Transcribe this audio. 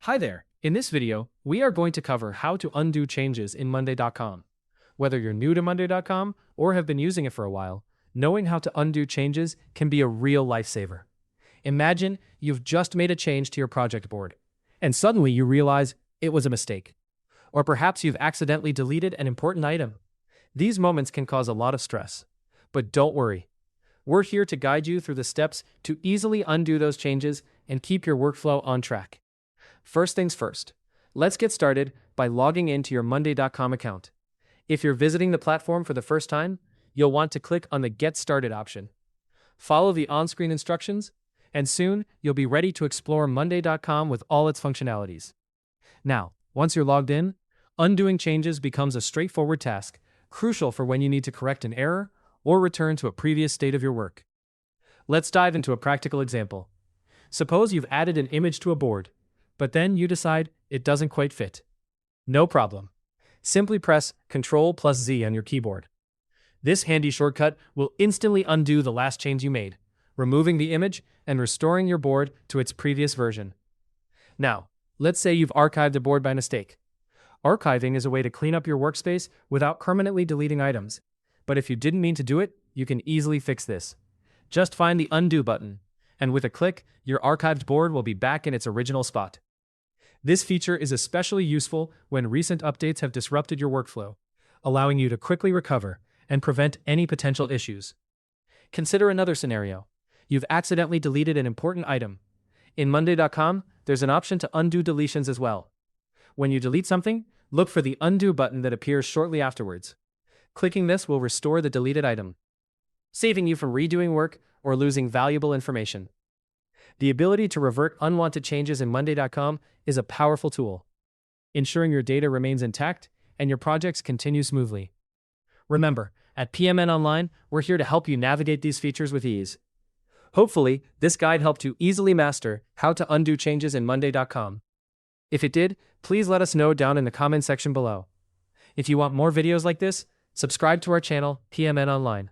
Hi there. In this video, we are going to cover how to undo changes in Monday.com. Whether you're new to Monday.com or have been using it for a while, knowing how to undo changes can be a real lifesaver. Imagine you've just made a change to your project board, and suddenly you realize it was a mistake. Or perhaps you've accidentally deleted an important item. These moments can cause a lot of stress. But don't worry. We're here to guide you through the steps to easily undo those changes and keep your workflow on track. First things first, let's get started by logging into your Monday.com account. If you're visiting the platform for the first time, you'll want to click on the Get Started option. Follow the on-screen instructions, and soon you'll be ready to explore Monday.com with all its functionalities. Now, once you're logged in, undoing changes becomes a straightforward task, crucial for when you need to correct an error or return to a previous state of your work. Let's dive into a practical example. Suppose you've added an image to a board, but then you decide it doesn't quite fit. No problem. Simply press Ctrl+Z on your keyboard. This handy shortcut will instantly undo the last change you made, removing the image and restoring your board to its previous version. Now, let's say you've archived a board by mistake. Archiving is a way to clean up your workspace without permanently deleting items. But if you didn't mean to do it, you can easily fix this. Just find the Undo button, and with a click, your archived board will be back in its original spot. This feature is especially useful when recent updates have disrupted your workflow, allowing you to quickly recover and prevent any potential issues. Consider another scenario. You've accidentally deleted an important item. In Monday.com, there's an option to undo deletions as well. When you delete something, look for the Undo button that appears shortly afterwards. Clicking this will restore the deleted item, saving you from redoing work or losing valuable information. The ability to revert unwanted changes in Monday.com is a powerful tool, ensuring your data remains intact and your projects continue smoothly. Remember, at PMN Online, we're here to help you navigate these features with ease. Hopefully, this guide helped you easily master how to undo changes in Monday.com. If it did, please let us know down in the comment section below. If you want more videos like this, subscribe to our channel, PMN Online.